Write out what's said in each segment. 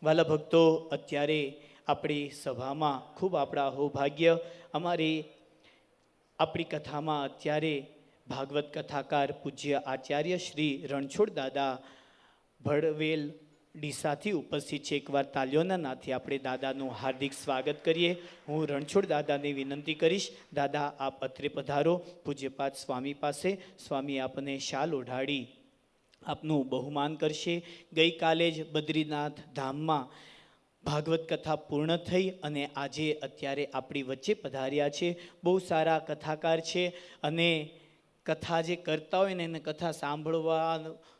વાલા ભક્તો, અત્યારે આપણી સભામાં ખૂબ આપણા સૌભાગ્ય, આપણી કથામાં અત્યારે ભાગવત કથાકાર પૂજ્ય આચાર્ય શ્રી રણછોડ દાદા ભડવેલ ડીસાથી ઉપસ્થિત છે. એકવાર તાલીઓના નાથે આપણે દાદાનું હાર્દિક સ્વાગત કરીએ. હું રણછોડ દાદાને વિનંતી કરીશ, દાદા આપ અત્રે પધારો. પૂજ્યપાદ સ્વામી પાસે, સ્વામી આપને શાલ ઓઢાડી આપનું બહુમાન કરશે. ગઈકાલે જ બદ્રીનાથ ધામમાં ભાગવત કથા પૂર્ણ થઈ અને આજે અત્યારે આપણી વચ્ચે પધાર્યા છે. બહુ સારા કથાકાર છે અને કથા જે કરતા હોય ને એને કથા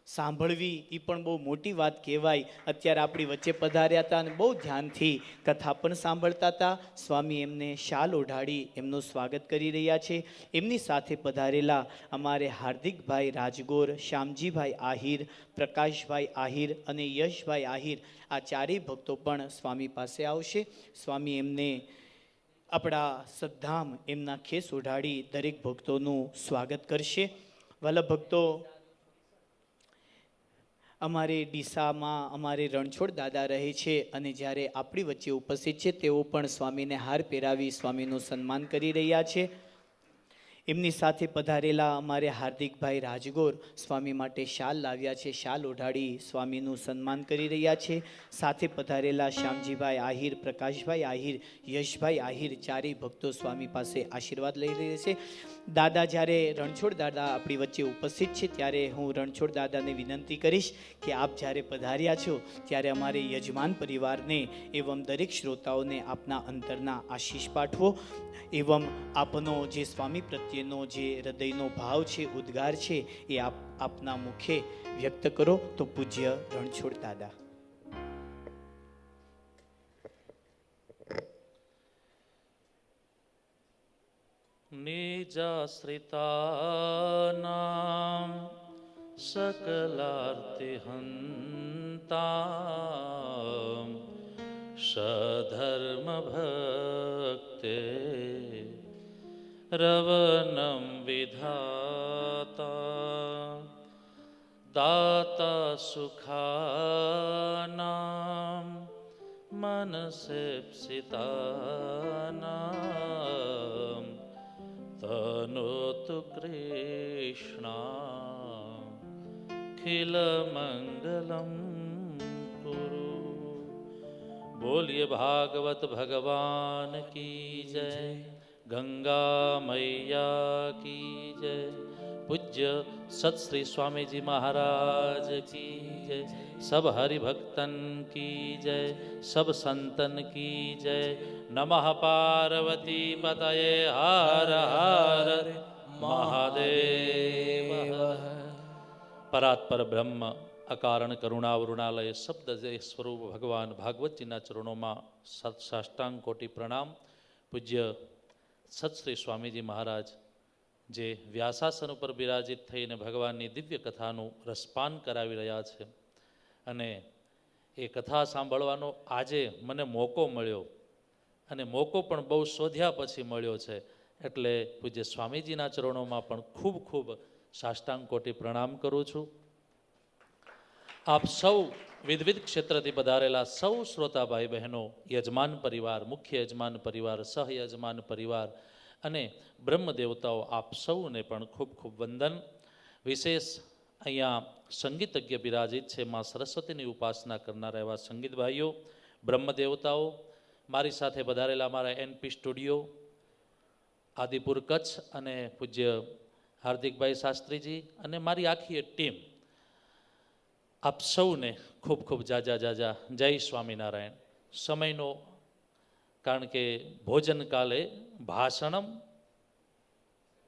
સાંભળવી એ પણ બહુ મોટી વાત કહેવાય. અત્યારે આપણી વચ્ચે પધાર્યા હતા અને બહુ ધ્યાનથી કથા પણ સાંભળતા હતા. સ્વામી એમને શાલ ઓઢાડી એમનું સ્વાગત કરી રહ્યા છે. એમની સાથે પધારેલા અમારે હાર્દિકભાઈ રાજગોર, શ્યામજીભાઈ આહિર, પ્રકાશભાઈ આહિર અને યશભાઈ આહિર, આ ચારેય ભક્તો પણ સ્વામી પાસે આવશે. સ્વામી એમને આપણા સદ્ધામ એમના ખેસ ઓઢાડી દરેક ભક્તોનું સ્વાગત કરશે. વલ્લભ ભક્તો, અમારે ડીસામાં અમારે રણછોડ દાદા રહે છે અને જ્યારે આપણી વચ્ચે ઉપસ્થિત છે તેઓ પણ સ્વામીને હાર પહેરાવી સ્વામીનું સન્માન કરી રહ્યા છે. એમની સાથે પધારેલા અમારે હાર્દિકભાઈ રાજગોર સ્વામી માટે શાલ લાવ્યા છે, શાલ ઓઢાડી સ્વામીનું સન્માન કરી રહ્યા છે. સાથે પધારેલા શ્યામજીભાઈ આહિર, પ્રકાશભાઈ આહિર, યશભાઈ આહિર, ચારેય ભક્તો સ્વામી પાસે આશીર્વાદ લઈ રહ્યા છે. દાદા જ્યારે રણછોડ દાદા આપણી વચ્ચે ઉપસ્થિત છે ત્યારે હું રણછોડ દાદાને વિનંતી કરીશ કે આપ જ્યારે પધાર્યા છો ત્યારે અમારે યજમાન પરિવારને એવં દરેક શ્રોતાઓને આપના અંતરના આશીષ પાઠવો. એવં આપનો જે સ્વામી પ્રત્યેનો જે હૃદયનો ભાવ છે, ઉદ્ગાર છે, એ આપના મુખે વ્યક્ત કરો. તો પૂજ્ય રણછોડ દાદા. નિજાશ્રિતાનાં સકલાર્તિહંતાં સધર્મભક્તે રવનં વિધાતા દાતા સુખાનાં મનસેપ્સિતાનાં તનોતુ કૃષ્ણાખિલમંગલં કુરુ. બોલીએ ભાગવત ભગવાન કી જય, ગંગા મૈયા કી જય, પૂજ્ય સત શ્રી સ્વામીજી મહારાજ કી જય, સબ હરિભક્તન કી જય, સબ સંતન કી જય. નમઃ પાર્વતી પતયે હર હર મહાદેવ. પરાત્પર બ્રહ્મ અકારણ કરુણાવરુણાલય શબ્દ જે સ્વરૂપ ભગવાન ભાગવતજીના ચરણોમાં સાષ્ટાંગ કોટી પ્રણામ. પૂજ્ય સત શ્રી સ્વામીજી મહારાજ જે વ્યાસાસન ઉપર બિરાજિત થઈને ભગવાનની દિવ્ય કથાનું રસપાન કરાવી રહ્યા છે અને એ કથા સાંભળવાનો આજે મને મોકો મળ્યો અને મોકો પણ બહુ શોધ્યા પછી મળ્યો છે. એટલે પૂજ્ય સ્વામીજીના ચરણોમાં પણ ખૂબ ખૂબ સાષ્ટાંગ કોટી પ્રણામ કરું છું. આપ સૌ વિવિધ ક્ષેત્રથી પધારેલા સૌ શ્રોતાભાઈ બહેનો, યજમાન પરિવાર, મુખ્ય યજમાન પરિવાર, સહયજમાન પરિવાર અને બ્રહ્મ દેવતાઓ, આપ સૌને પણ ખૂબ ખૂબ વંદન. વિશેષ અહીંયા સંગીતજ્ઞ બિરાજિત છે, માં સરસ્વતીની ઉપાસના કરનારા એવા સંગીત ભાઈઓ, બ્રહ્મ દેવતાઓ, મારી સાથે પધારેલા મારા એનપી સ્ટુડિયો આદિપુર કચ્છ અને પૂજ્ય હાર્દિકભાઈ શાસ્ત્રીજી અને મારી આખી ટીમ, આપ સૌને ખૂબ ખૂબ જાજા જાજા જય સ્વામિનારાયણ. સમયનો, કારણ કે ભોજન કાલે ભાષણમ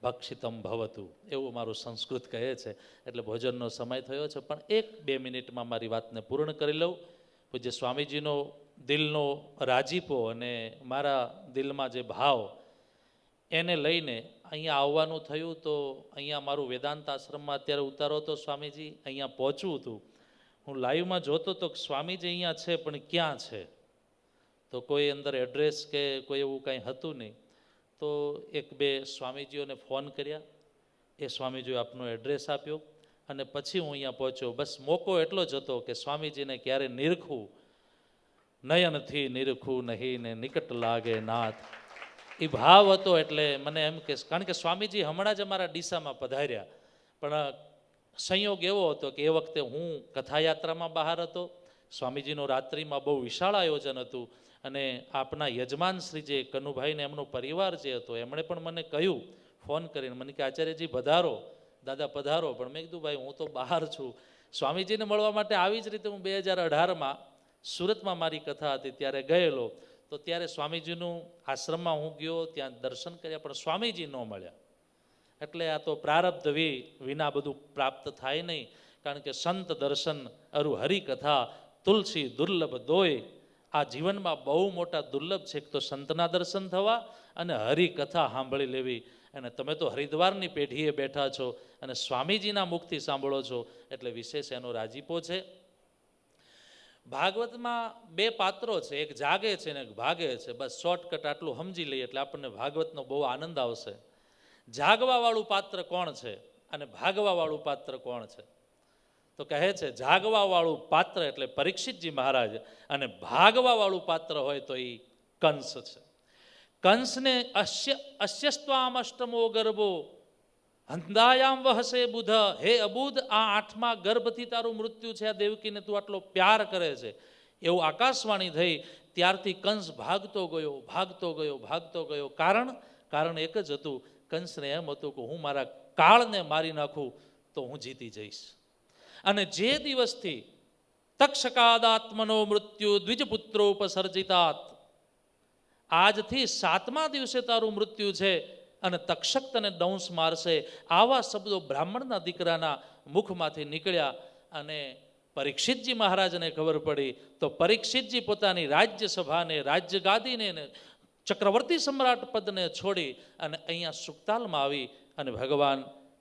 ભક્ષિતમ ભવતું એવું મારું સંસ્કૃત કહે છે, એટલે ભોજનનો સમય થયો છે. પણ 1-2 મિનિટમાં મારી વાતને પૂર્ણ કરી લઉં. પૂજ્ય સ્વામીજીનો દિલનો રાજીપો અને મારા દિલમાં જે ભાવ એને લઈને અહીંયા આવવાનું થયું. તો અહીંયા મારું વેદાંત આશ્રમમાં અત્યારે ઉતારો તો સ્વામીજી અહીંયા પહોંચવું હતું. હું લાઈવમાં જોતો તો સ્વામીજી અહીંયા છે પણ ક્યાં છે, તો કોઈ અંદર એડ્રેસ કે કોઈ એવું કાંઈ હતું નહીં. તો 1-2 સ્વામીજીઓને ફોન કર્યા, એ સ્વામીજીએ આપનો એડ્રેસ આપ્યો અને પછી હું અહીંયા પહોંચ્યો. બસ મોકો એટલો જ હતો કે સ્વામીજીને ક્યારે નિરખું નયનથી નિરખું નહીં ને નિકટ લાગે નાથ. એ ભાવ હતો એટલે મને એમ કે, કારણ કે સ્વામીજી હમણાં જ અમારા ડીસામાં પધાર્યા, પણ સંયોગ એવો હતો કે એ વખતે હું કથાયાત્રામાં બહાર હતો. સ્વામીજીનું રાત્રિમાં બહુ વિશાળ આયોજન હતું અને આપના યજમાન શ્રી જે કનુભાઈને એમનો પરિવાર જે હતો એમણે પણ મને કહ્યું ફોન કરીને, મને કે આચાર્યજી પધારો, દાદા પધારો. પણ મેં કીધું ભાઈ હું તો બહાર છું. સ્વામીજીને મળવા માટે આવી જ રીતે હું 2018માં સુરતમાં મારી કથા હતી ત્યારે ગયેલો. તો ત્યારે સ્વામીજીનું આશ્રમમાં હું ગયો, ત્યાં દર્શન કર્યા, પણ સ્વામીજી ન મળ્યા. એટલે આ તો પ્રારબ્ધ વિના બધું પ્રાપ્ત થાય નહીં. કારણ કે સંત દર્શન અરુ હરિકથા તુલસી દુર્લભ દોય. આ જીવનમાં બહુ મોટા દુર્લભ છે તો સંતના દર્શન થવા અને હરિકથા સાંભળી લેવી. અને તમે તો હરિદ્વારની પેઢીએ બેઠા છો અને સ્વામીજીના મુખથી સાંભળો છો એટલે વિશેષ એનો રાજીપો છે. ભાગવતમાં બે પાત્રો છે, એક જાગે છે ને એક ભાગે છે. બસ શોર્ટકટ આટલું સમજી લઈએ એટલે આપણને ભાગવતનો બહુ આનંદ આવશે. જાગવાવાળું પાત્ર કોણ છે અને ભાગવાવાળું પાત્ર કોણ છે? તો કહે છે જાગવાવાળું પાત્ર એટલે પરીક્ષિતજી મહારાજ અને ભાગવાવાળું પાત્ર હોય તો એ કંસ છે. કંસને અસ્યસ્ત્વામ અષ્ટમો ગર્ભો હંદાયામ વહસે બુધ. હે અબુધ, આ 8મા ગર્ભથી તારું મૃત્યુ છે. આ દેવકીને તું આટલો પ્યાર કરે છે. એવું આકાશવાણી થઈ ત્યારથી કંસ ભાગતો ગયો, ભાગતો ગયો, ભાગતો ગયો. કારણ એક જ હતું. કંસને એમ હતું કે હું મારા કાળને મારી નાખું તો હું જીતી જઈશ. અને જે દિવસથી તક્ષકાદાત્મનો મૃત્યુ દ્વિજપુત્રોપસર્જિતાત, આજથી 7મા દિવસે તારું મૃત્યુ છે અને તક્ષક તને દંશ મારશે. આવા શબ્દો બ્રાહ્મણના દીકરાના મુખમાંથી નીકળ્યા અને પરીક્ષિતજી મહારાજને ખબર પડી. તો પરીક્ષિતજી પોતાની રાજ્યસભાને, રાજ્યગાદીને, ચક્રવર્તી સમ્રાટ પદને છોડી અને અહીંયા સુક્તાલમાં આવી અને ભગવાન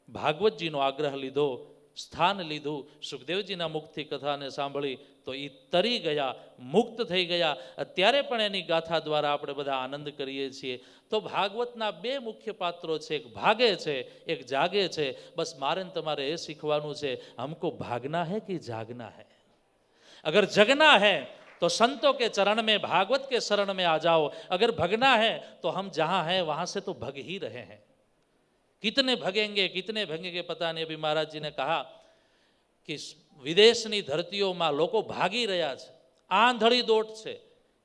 ભાગવતજીનો આગ્રહ લીધો, સ્થાન લીધું. સુખદેવજીના મુખથી કથાને સાંભળી તો એ તરી ગયા, મુક્ત થઈ ગયા. અત્યારે પણ એની ગાથા દ્વારા આપણે બધા આનંદ કરીએ છીએ. તો ભાગવતના બે મુખ્ય પાત્રો છે, એક ભાગે છે, એક જાગે છે. બસ મારે ને તમારે એ શીખવાનું છે, હમકો ભાગના है कि जागना है. अगर जगना है तो संतों के चरण में, भागवत के शरण में आ जाओ. अगर भगना है तो हम जहाँ हैं वहाँ से तो भग ही रहे हैं. कितने भगेंगे पता नहीं. अभी महाराज जी ने कहा कि વિદેશની ધરતીઓમાં લોકો ભાગી રહ્યા છે, આંધળી દોટ છે,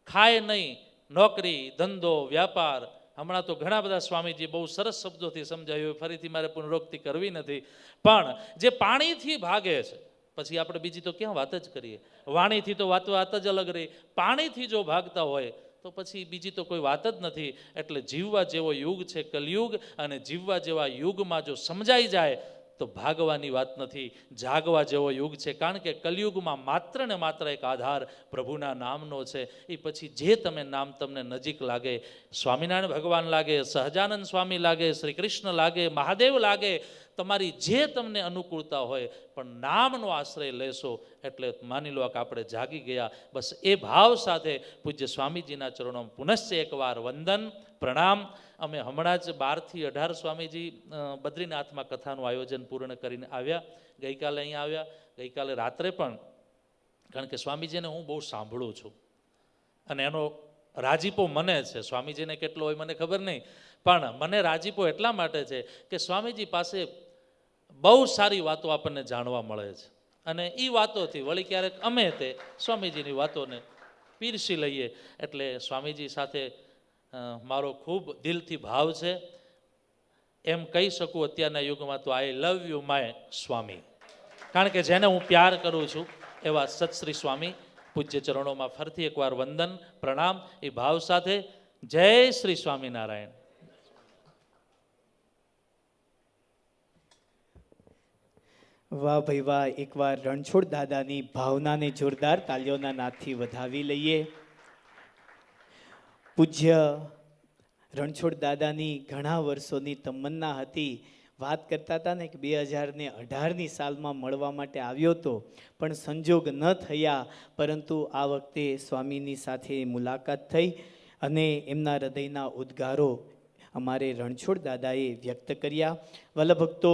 ખાય નહીં, નોકરી, ધંધો, વ્યાપાર. હમણાં તો ઘણા બધા સ્વામીજી બહુ સરસ શબ્દોથી સમજાવ્યું, ફરીથી મારે પુનરોક્તિ કરવી નથી. પણ જે પાણીથી ભાગે છે, પછી આપણે બીજી તો ક્યાં વાત જ કરીએ. વાણીથી તો વાત જ અલગ રહી. પાણીથી જો ભાગતા હોય તો પછી બીજી તો કોઈ વાત જ નથી. એટલે જીવવા જેવો યુગ છે કલયુગ, અને જીવવા જેવા યુગમાં જો સમજાઈ જાય તો ભાગવાની વાત નથી, જાગવા જેવો યુગ છે. કારણ કે કલયુગમાં માત્ર ને માત્ર એક આધાર પ્રભુના નામનો છે. એ પછી જે તમે નામ તમને નજીક લાગે, સ્વામિનારાયણ ભગવાન લાગે, સહજાનંદ સ્વામી લાગે, શ્રી કૃષ્ણ લાગે, મહાદેવ લાગે, તમારી જે તમને અનુકૂળતા હોય, પણ નામનો આશ્રય લેશો એટલે માની લો કે આપણે જાગી ગયા. બસ એ ભાવ સાથે પૂજ્ય સ્વામીજીના ચરણોમાં પુનશ્ચ એકવાર વંદન, પ્રણામ. અમે હમણાં જ 12 થી 18 સ્વામીજી બદ્રીનાથમાં કથાનું આયોજન પૂર્ણ કરીને આવ્યા. ગઈકાલે અહીંયા આવ્યા. ગઈકાલે રાત્રે પણ, કારણ કે સ્વામીજીને હું બહુ સાંભળું છું અને એનો રાજીપો મને છે. સ્વામીજીને કેટલો હોય મને ખબર નહીં, પણ મને રાજીપો એટલા માટે છે કે સ્વામીજી પાસે બહુ સારી વાતો આપણને જાણવા મળે છે. અને એ વાતોથી વળી ક્યારેક અમે તે સ્વામીજીની વાતોને પીરસી લઈએ. એટલે સ્વામીજી સાથે મારો ખૂબ દિલથી ભાવ છે. એમ કહી શકું અત્યારના યુગમાં તો આઈ લવ યુ માય સ્વામી. કારણ કે જેને હું પ્યાર કરું છું એવા સતશ્રી સ્વામી પૂજ્ય ચરણોમાં ફરીથી એકવાર વંદન, પ્રણામ. એ ભાવ સાથે જય શ્રી સ્વામિનારાયણ. વાહ ભાઈ વાહ. એકવાર રણછોડ દાદાની ભાવનાને જોરદાર તાલીઓના નાદથી વધાવી લઈએ. પૂજ્ય રણછોડ દાદાની ઘણા વર્ષોની તમન્ના હતી. વાત કરતા હતા ને કે 2018ની સાલમાં મળવા માટે આવ્યો હતો, પણ સંજોગ ન થયા. પરંતુ આ વખતે સ્વામીની સાથે મુલાકાત થઈ અને એમના હૃદયના ઉદ્ગારો અમારે રણછોડ દાદાએ વ્યક્ત કર્યા. વલ્લભ ભક્તો,